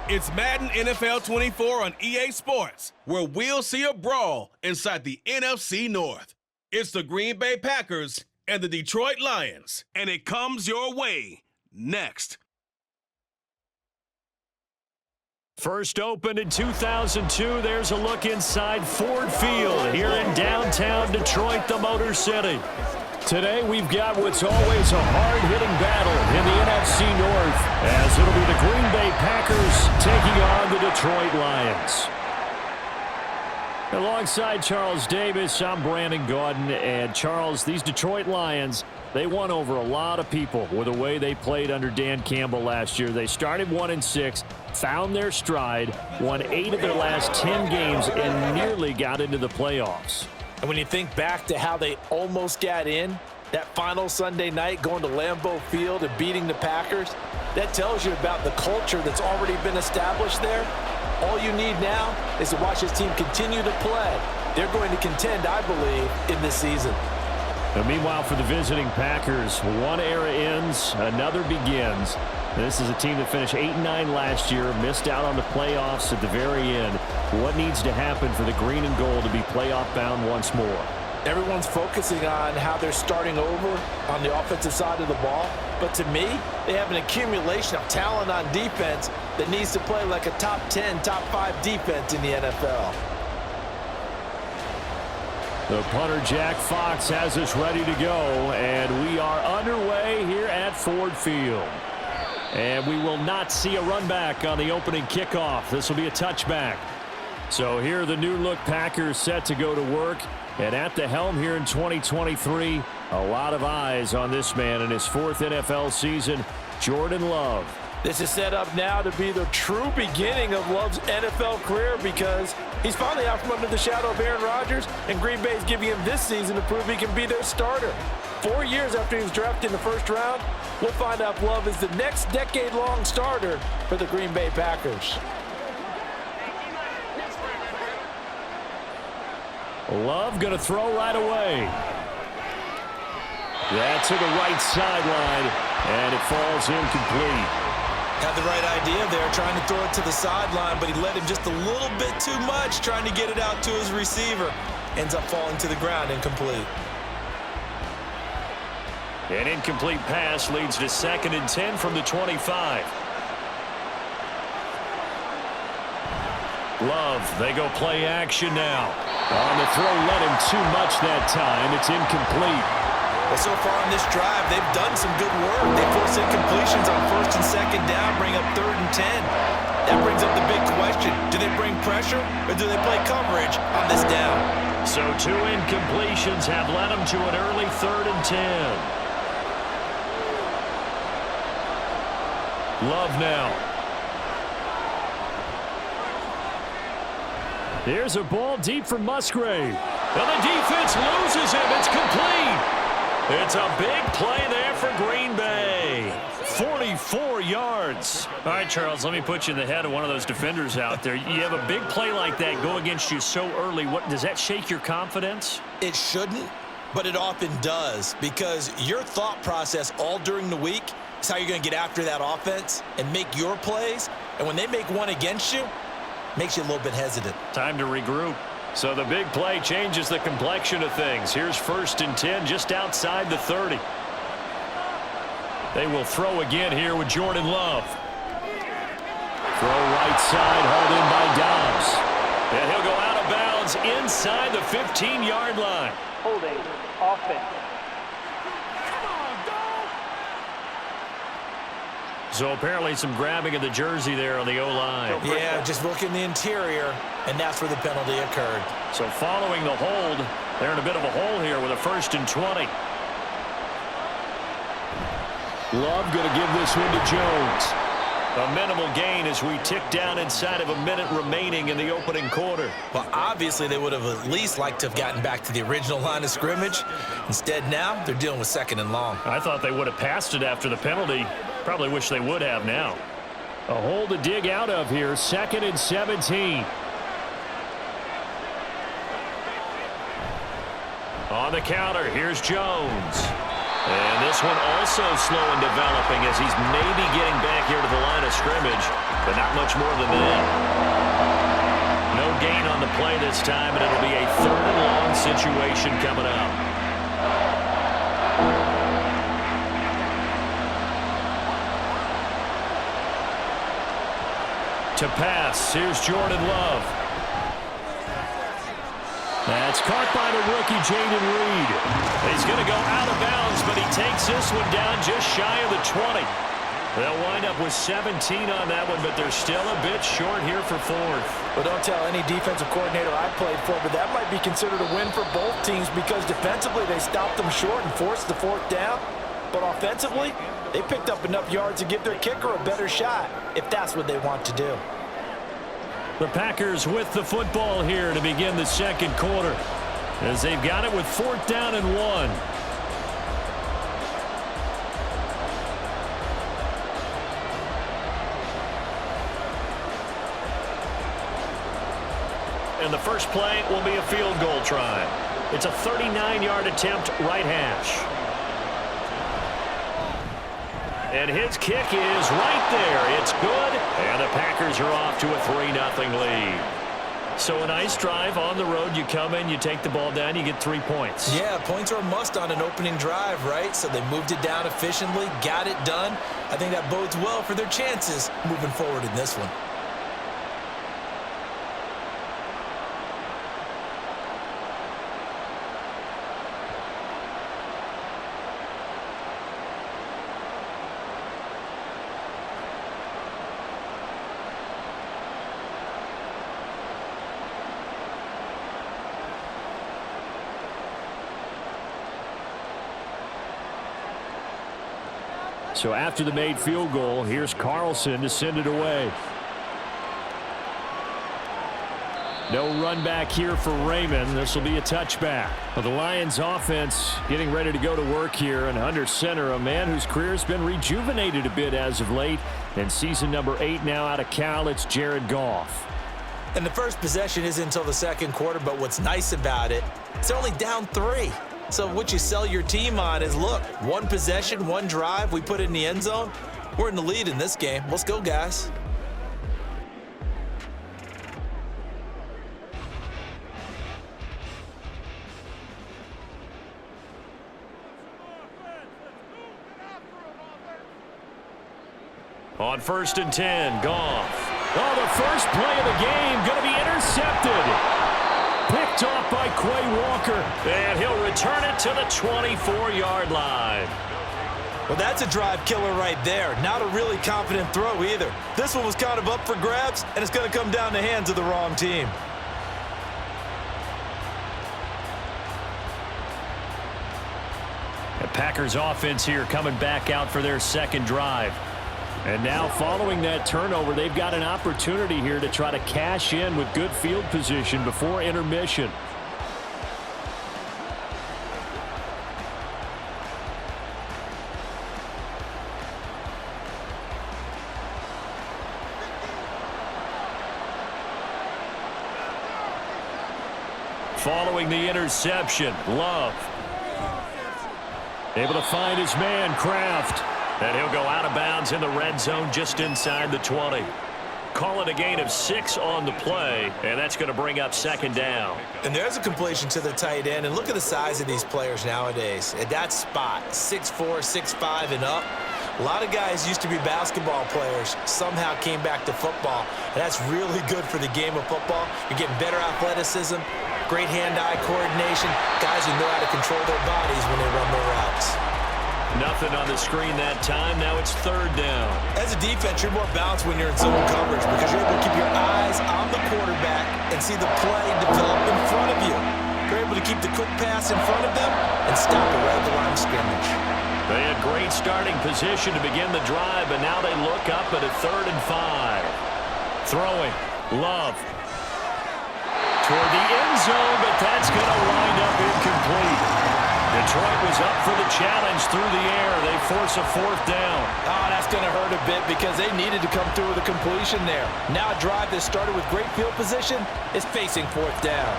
It's Madden NFL 24 on EA Sports, where we'll see a brawl inside the NFC North. It's the Green Bay Packers and the Detroit Lions, and it comes your way next. First opened in 2002, there's a look inside Ford Field here in downtown Detroit, the Motor City. Today we've got what's always a hard-hitting battle in the NFC North, as it'll be the Green Bay Packers taking on the Detroit Lions. Alongside Charles Davis, I'm Brandon Gaudin, and Charles, these Detroit Lions, they won over a lot of people with the way they played under Dan Campbell last year. They started 1-6, found their stride, won 8 of their last 10 games, and nearly got into the playoffs. And when you think back to how they almost got in, that final Sunday night going to Lambeau Field and beating the Packers, that tells you about the culture that's already been established there. All you need now is to watch this team continue to play. They're going to contend, I believe, in this season. And meanwhile, for the visiting Packers, one era ends, another begins. This is a team that finished 8-9 last year, missed out on the playoffs at the very end. What needs to happen for the green and gold to be playoff bound once more? Everyone's focusing on how they're starting over on the offensive side of the ball. But to me, they have an accumulation of talent on defense that needs to play like a top 10, top 5 defense in the NFL. The punter, Jack Fox, has us ready to go, and we are underway here at Ford Field. And we will not see a run back on the opening kickoff. This will be a touchback. So here are the new-look Packers set to go to work. And at the helm here in 2023, a lot of eyes on this man in his 4th NFL season, Jordan Love. This is set up now to be the true beginning of Love's NFL career because he's finally out from under the shadow of Aaron Rodgers, and Green Bay is giving him this season to prove he can be their starter. 4 years after he was drafted in the first round, we'll find out if Love is the next decade-long starter for the Green Bay Packers. Love going to throw right away. That's to the right sideline, and it falls incomplete. Had the right idea there, trying to throw it to the sideline, but he let him just a little bit too much, trying to get it out to his receiver. Ends up falling to the ground, incomplete. An incomplete pass leads to 2nd and 10 from the 25. Love, they go play action now. On the throw, let him too much that time. It's incomplete. Well, so far on this drive, they've done some good work. They force incompletions on 1st and 2nd down, bring up 3rd and 10. That brings up the big question. Do they bring pressure or do they play coverage on this down? So 2 incompletions have led them to an early 3rd and 10. Love now. Here's a ball deep for Musgrave. And the defense loses him. It's complete. It's a big play there for Green Bay. 44 yards. All right, Charles, let me put you in the head of one of those defenders out there. You have a big play like that go against you so early. What does that shake your confidence? It shouldn't, but it often does because your thought process all during the week is how you're going to get after that offense and make your plays. And when they make one against you, makes you a little bit hesitant. Time to regroup. So the big play changes the complexion of things. Here's 1st and 10 just outside the 30. They will throw again here with Jordan Love. Throw right side, hauled in by Dobbs. And he'll go out of bounds inside the 15-yard line. Holding offense. So apparently some grabbing of the jersey there on the O-line. Yeah, just look in the interior, and that's where the penalty occurred. So following the hold, they're in a bit of a hole here with a 1st and 20. Love going to give this one to Jones. A minimal gain as we tick down inside of a minute remaining in the opening quarter. Well, obviously they would have at least liked to have gotten back to the original line of scrimmage. Instead now, they're dealing with 2nd and long. I thought they would have passed it after the penalty. Probably wish they would have now. A hole to dig out of here, 2nd and 17. On the counter, here's Jones. And this one also slow in developing as he's maybe getting back here to the line of scrimmage, but not much more than that. No gain on the play this time, and it'll be a 3rd and long situation coming up. To pass, here's Jordan Love. That's caught by the rookie, Jaden Reed. He's going to go out of bounds, but he takes this one down just shy of the 20. They'll wind up with 17 on that one, but they're still a bit short here for 4th. Well, don't tell any defensive coordinator I played for, but that might be considered a win for both teams because defensively they stopped them short and forced the 4th down. But offensively, they picked up enough yards to give their kicker a better shot, if that's what they want to do. The Packers with the football here to begin the 2nd quarter, as they've got it with 4th down and 1. And the first play will be a field goal try. It's a 39-yard attempt, right hash. And his kick is right there. It's good. And the Packers are off to a 3-0 lead. So a nice drive on the road. You come in, you take the ball down, you get 3 points. Yeah, points are a must on an opening drive, right? So they moved it down efficiently, got it done. I think that bodes well for their chances moving forward in this one. So after the made field goal, here's Carlson to send it away. No run back here for Raymond. This will be a touchback. Well, the Lions offense getting ready to go to work here, and under center, a man whose career has been rejuvenated a bit as of late. And season number 8 now out of Cal, it's Jared Goff. And the first possession isn't until the 2nd quarter, but what's nice about it, it's only down 3. So what you sell your team on is, look, 1 possession, 1 drive, we put it in the end zone. We're in the lead in this game. Let's go, guys. On 1st and 10, Goff. Oh, the first play of the game going to be intercepted. Picked off by Quay Walker, and he'll return it to the 24-yard line. Well, that's a drive killer right there. Not a really confident throw either. This one was kind of up for grabs, and it's going to come down the hands of the wrong team. The Packers offense here coming back out for their 2nd drive. And now following that turnover, they've got an opportunity here to try to cash in with good field position before intermission. Following the interception, Love. Able to find his man, Kraft. And he'll go out of bounds in the red zone just inside the 20. Call it a gain of 6 on the play, and that's going to bring up 2nd down. And there's a completion to the tight end, and look at the size of these players nowadays. At that spot, 6'4", 6'5", and up. A lot of guys used to be basketball players, somehow came back to football, and that's really good for the game of football. You're getting better athleticism, great hand-eye coordination, guys who know how to control their bodies when they run their routes. Nothing on the screen that time. Now it's 3rd down. As a defense, you're more balanced when you're in zone coverage because you're able to keep your eyes on the quarterback and see the play develop in front of you. You're able to keep the quick pass in front of them and stop it right at the line of scrimmage. They had great starting position to begin the drive, but now they look up at a 3rd and 5. Throwing. Love. Toward the end zone, but that's going to wind up incomplete. Detroit was up for the challenge through the air. They force a 4th down. Oh, that's going to hurt a bit because they needed to come through with a completion there. Now a drive that started with great field position is facing 4th down.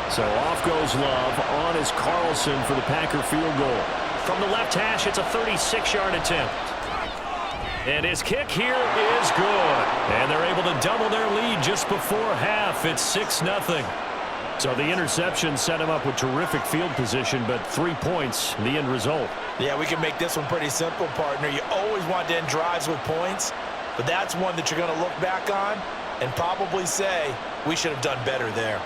So off goes Love. On is Carlson for the Packer field goal. From the left hash, it's a 36-yard attempt. And his kick here is good. And they're able to double their lead just before half. It's 6-0. So the interception set him up with terrific field position, but 3 points, the end result. Yeah, we can make this one pretty simple, partner. You always want to end drives with points, but that's one that you're going to look back on and probably say, we should have done better there.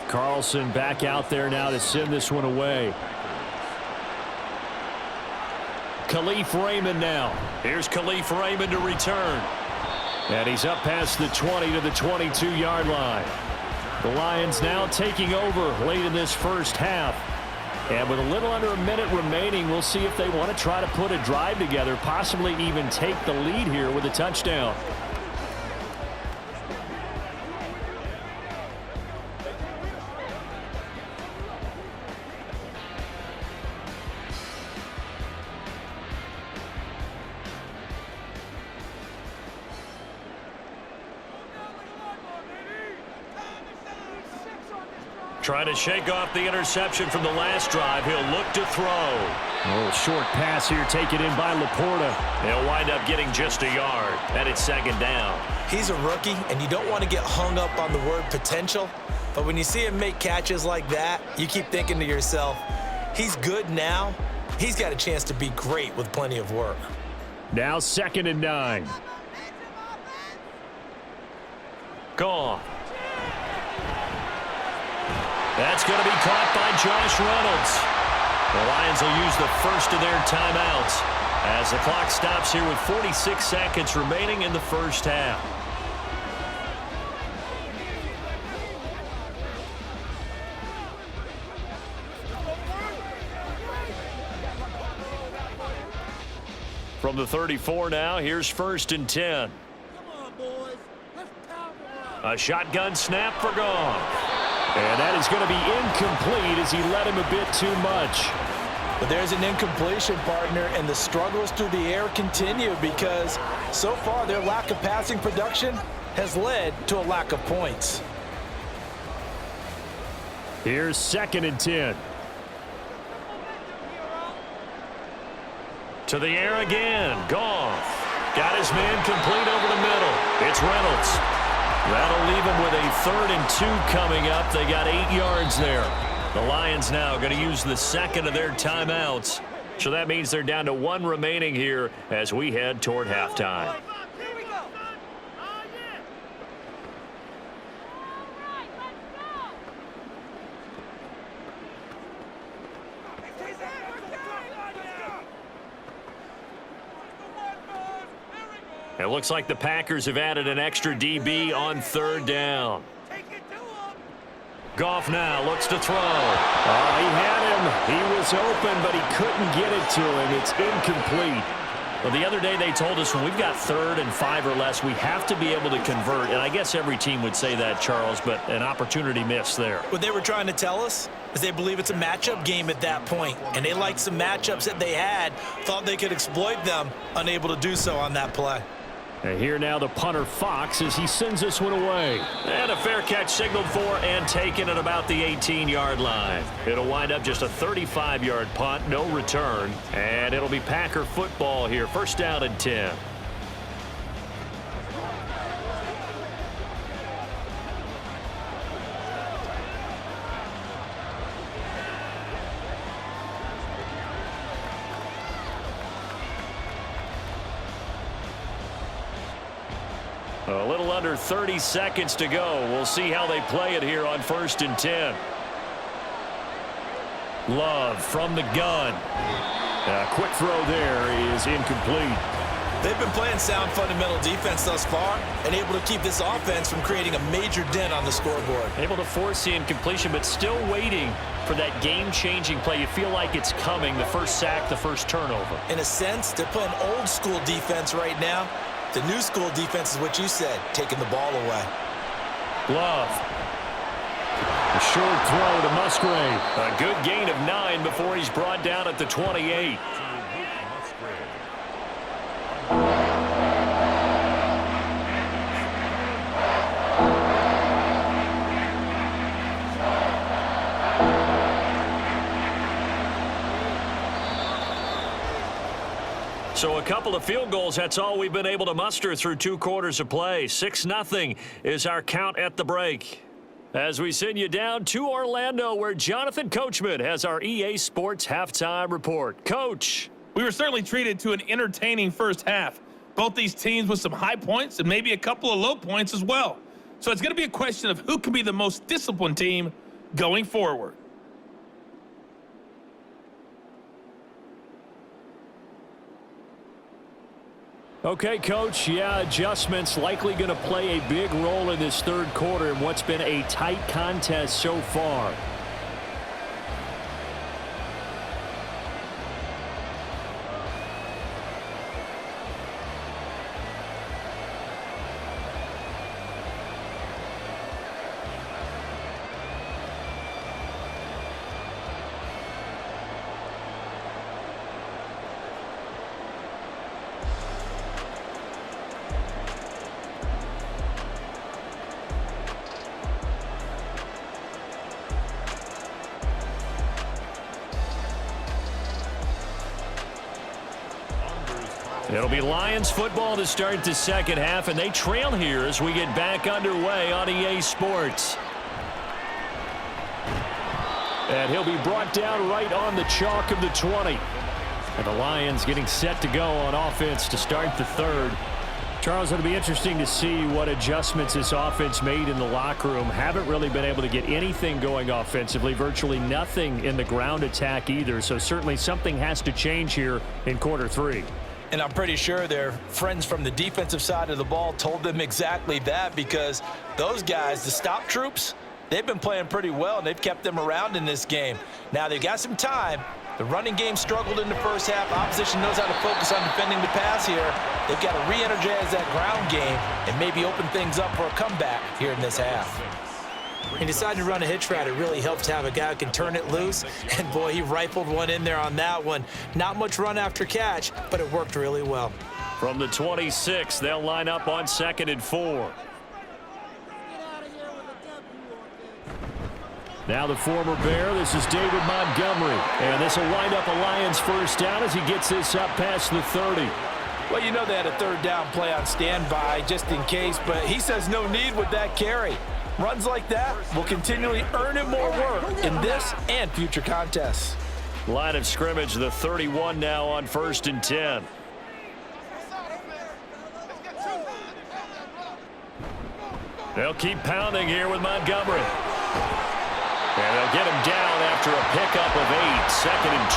Carlson back out there now to send this one away. Khalif Raymond now. Here's Khalif Raymond to return. And he's up past the 20 to the 22-yard line. The Lions now taking over late in this first half. And with a little under a minute remaining, we'll see if they want to try to put a drive together, possibly even take the lead here with a touchdown. Trying to shake off the interception from the last drive. He'll look to throw. A little short pass here taken in by Laporta. He'll wind up getting just a yard. And it's second down. He's a rookie, and you don't want to get hung up on the word potential. But when you see him make catches like that, you keep thinking to yourself, he's good now. He's got a chance to be great with plenty of work. Now 2nd and 9. Gone. That's going to be caught by Josh Reynolds. The Lions will use the first of their timeouts as the clock stops here with 46 seconds remaining in the first half. From the 34 now, here's 1st and 10. A shotgun snap for Goff. And that is going to be incomplete as he led him a bit too much. But there's an incompletion, partner, and the struggles through the air continue because so far their lack of passing production has led to a lack of points. Here's 2nd and 10. To the air again. Goff. Got his man complete over the middle. It's Reynolds. That'll leave them with a 3rd and 2 coming up. They got 8 yards there. The Lions now going to use the second of their timeouts. So that means they're down to 1 remaining here as we head toward halftime. It looks like the Packers have added an extra DB on 3rd down. Goff now looks to throw. He had him. He was open, but he couldn't get it to him. It's incomplete. Well, the other day they told us when we've got 3rd and 5 or less, we have to be able to convert. And I guess every team would say that, Charles, but an opportunity missed there. What they were trying to tell us is they believe it's a matchup game at that point. And they liked some matchups that they had, thought they could exploit them, unable to do so on that play. And here now the punter Fox as he sends this one away. And a fair catch signaled for and taken at about the 18-yard line. It'll wind up just a 35-yard punt, no return. And it'll be Packer football here. 1st down and 10. A little under 30 seconds to go. We'll see how they play it here on 1st and 10. Love from the gun. A quick throw there is incomplete. They've been playing sound fundamental defense thus far and able to keep this offense from creating a major dent on the scoreboard. Able to force the incompletion, but still waiting for that game-changing play. You feel like it's coming, the first sack, the first turnover. In a sense, they're playing old-school defense right now. The new school defense is what you said, taking the ball away. Love. A short throw to Musgrave. A good gain of 9 before he's brought down at the 28. So a couple of field goals, that's all we've been able to muster through 2 quarters of play. 6-0 is our count at the break. As we send you down to Orlando, where Jonathan Coachman has our EA Sports halftime report. Coach. We were certainly treated to an entertaining first half. Both these teams with some high points and maybe a couple of low points as well. So it's going to be a question of who can be the most disciplined team going forward. Okay, Coach, adjustments likely going to play a big role in this third quarter in what's been a tight contest so far. It'll be Lions football to start the second half, and they trail here as we get back underway on EA Sports. And he'll be brought down right on the chalk of the 20. And the Lions getting set to go on offense to start the third. Charles, it'll be interesting to see what adjustments this offense made in the locker room. Haven't really been able to get anything going offensively, virtually nothing in the ground attack either. So certainly something has to change here in quarter 3. And I'm pretty sure their friends from the defensive side of the ball told them exactly that, because those guys, the stop troops, they've been playing pretty well, and they've kept them around in this game. Now, they've got some time. The running game struggled in the first half. Opposition knows how to focus on defending the pass here. They've got to re-energize that ground game and maybe open things up for a comeback here in this half. He decided to run a hitch route. It really helped to have a guy who can turn it loose. And, boy, he rifled one in there on that one. Not much run after catch, but it worked really well. From the 26, they'll line up on 2nd and 4. Now the former Bear, this is David Montgomery. And this will wind up a Lions first down as he gets this up past the 30. Well, you know they had a third down play on standby just in case, but he says no need with that carry. Runs like that will continually earn him more work in this and future contests. Line of scrimmage, the 31 now on 1st and 10. They'll keep pounding here with Montgomery. And they'll get him down after a pickup of 8, 2nd and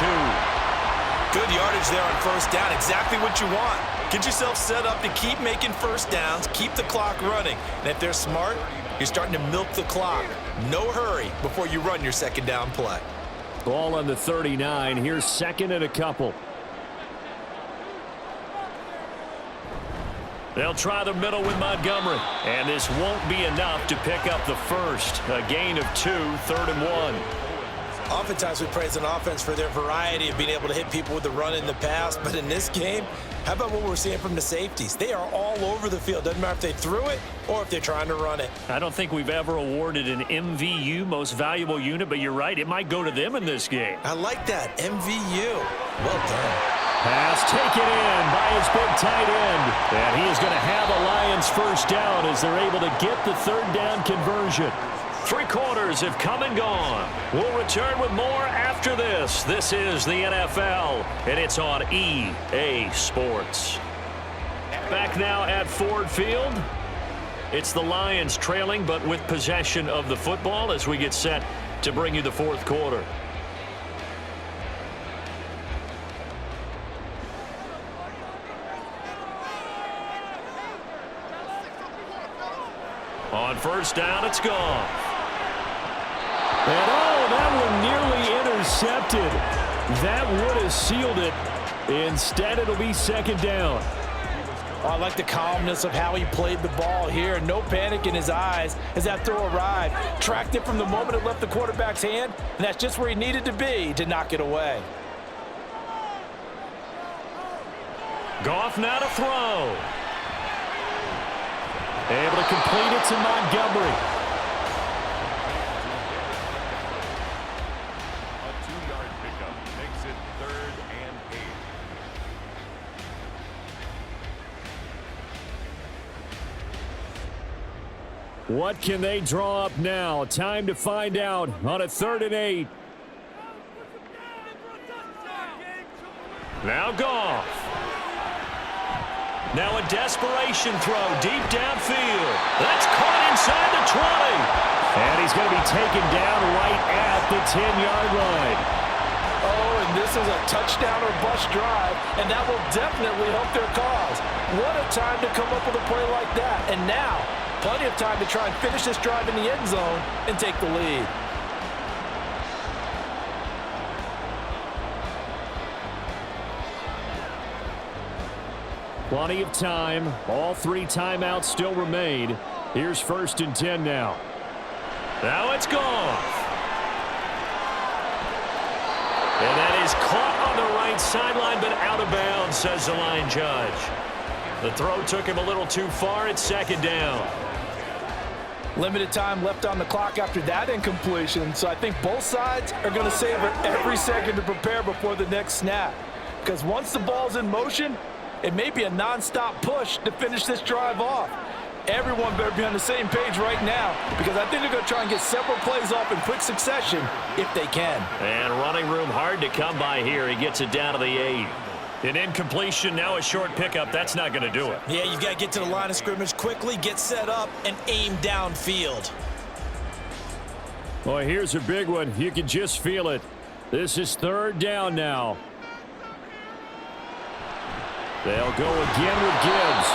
2. Good yardage there on first down, exactly what you want. Get yourself set up to keep making first downs, keep the clock running. And if they're smart, you're starting to milk the clock. No hurry before you run your second down play. Ball on the 39. Here's 2nd and a couple. They'll try the middle with Montgomery. And this won't be enough to pick up the first. A gain of 2, 3rd and 1. Oftentimes we praise an offense for their variety of being able to hit people with the run in the pass. But in this game, how about what we're seeing from the safeties? They are all over the field. Doesn't matter if they threw it or if they're trying to run it. I don't think we've ever awarded an MVU, most valuable unit, but you're right. It might go to them in this game. I like that. MVU. Well done. Pass taken in by his big tight end. And he is going to have a Lions first down as they're able to get the third down conversion. 3 quarters have come and gone. We'll return with more after this. This is the NFL, and it's on EA Sports. Back now at Ford Field. It's the Lions trailing, but with possession of the football as we get set to bring you the fourth quarter. On first down, it's gone. And that one nearly intercepted. That would have sealed it. Instead, it'll be second down. Oh, I like the calmness of how he played the ball here. No panic in his eyes as that throw arrived. Tracked it from the moment it left the quarterback's hand, and that's just where he needed to be to knock it away. Goff now to throw. Able to complete it to Montgomery. A 2-yard pickup makes it 3rd and 8. What can they draw up now? Time to find out on a 3rd and 8. Now Goff. Now a desperation throw deep downfield. That's caught inside the 20. And he's going to be taken down right at the 10-yard line. Oh, and this is a touchdown or bust drive, and that will definitely help their cause. What a time to come up with a play like that. And now, plenty of time to try and finish this drive in the end zone and take the lead. Plenty of time. All 3 timeouts still remain. Here's 1st and 10 now. Now it's Goff. And that is caught on the right sideline, but out of bounds, says the line judge. The throw took him a little too far. It's 2nd down. Limited time left on the clock after that incompletion, so I think both sides are going to savor every second to prepare before the next snap. Because once the ball's in motion, it may be a non-stop push to finish this drive off. Everyone better be on the same page right now, because I think they're going to try and get several plays off in quick succession if they can. And running room hard to come by here. He gets it down to the 8. An incompletion, now a short pickup. That's not going to do it. Yeah, you've got to get to the line of scrimmage quickly, get set up, and aim downfield. Boy, here's a big one. You can just feel it. This is 3rd down now. They'll go again with Gibbs.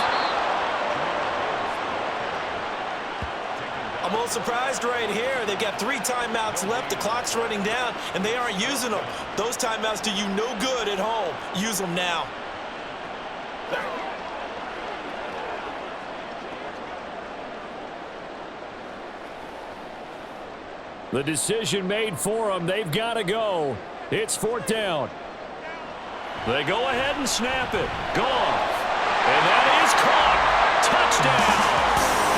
I'm a little surprised right here. They've got 3 timeouts left. The clock's running down, and they aren't using them. Those timeouts do you no good at home. Use them now. The decision made for them. They've got to go. It's 4th down. They go ahead and snap it. Goff. And that is caught. Touchdown.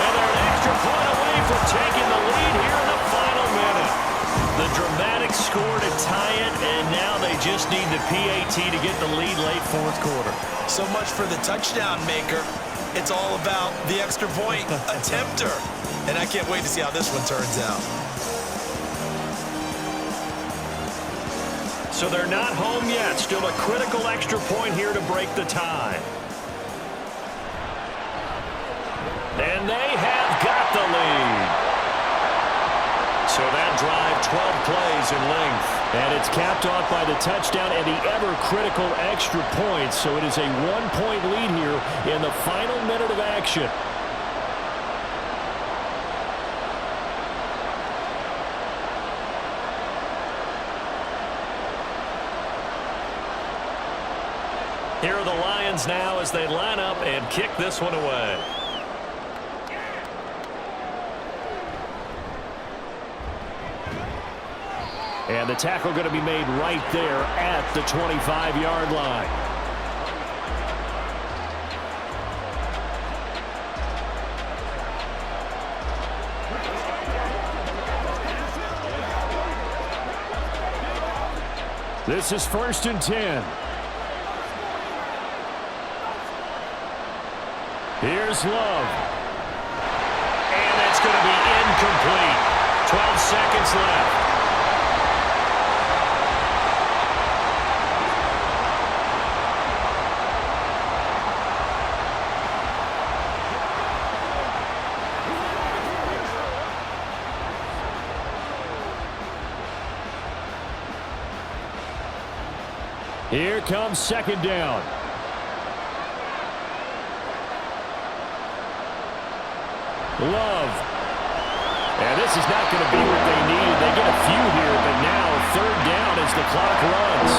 And they're an extra point away from taking the lead here in the final minute. The dramatic score to tie it, and now they just need the PAT to get the lead late 4th quarter. So much for the touchdown maker. It's all about the extra point attempter. And I can't wait to see how this one turns out. So they're not home yet. Still a critical extra point here to break the tie. And they have got the lead. So that drive, 12 plays in length. And it's capped off by the touchdown and the ever-critical extra points. So it is a 1-point lead here in the final minute of action. Here are the Lions now as they line up and kick this one away. And the tackle going to be made right there at the 25-yard line. This is 1st and 10. Here's Love. And it's going to be incomplete. 12 seconds left. Here comes 2nd down. Love. And this is not going to be what they need. They get a few here, but now 3rd down as the clock runs.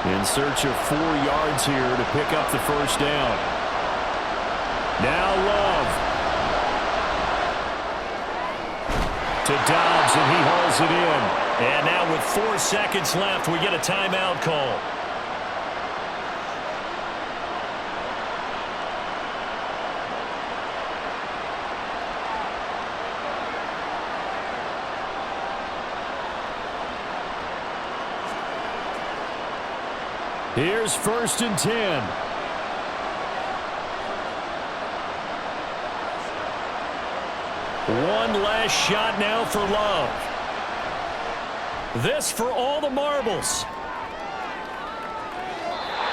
In search of 4 yards here to pick up the first down. Now Love. To Dobbs, and he hauls it in. And now with 4 seconds left, we get a timeout call. Here's 1st and 10. One last shot now for Love. This for all the marbles.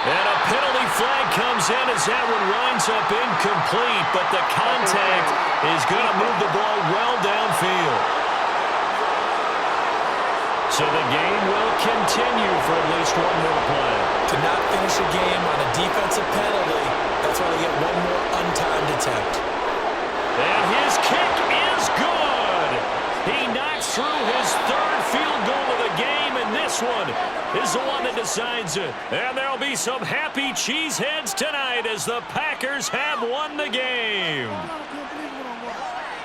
And a penalty flag comes in as that one winds up incomplete, but the contact is going to move the ball well downfield. So the game will continue for at least one more play. To not finish a game on a defensive penalty, that's why they get one more untimed attempt. And his kick is good. He knocks through his 3rd field goal of the game, and this one is the one that decides it. And there'll be some happy cheeseheads tonight as the Packers have won the game.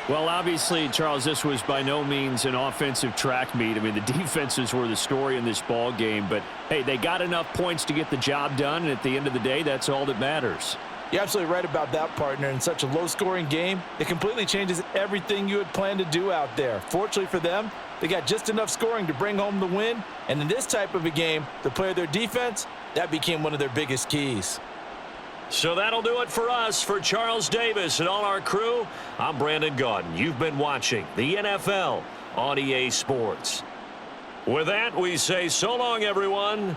Well, obviously, Charles, this was by no means an offensive track meet. I mean, the defenses were the story in this ball game, but hey, they got enough points to get the job done, and at the end of the day, that's all that matters. You're absolutely right about that, partner. In such a low-scoring game, it completely changes everything you had planned to do out there. Fortunately for them, they got just enough scoring to bring home the win, and in this type of a game, to play their defense, that became one of their biggest keys. So that'll do it for us. For Charles Davis and all our crew, I'm Brandon Gaudin. You've been watching the NFL on EA Sports. With that, we say so long, everyone.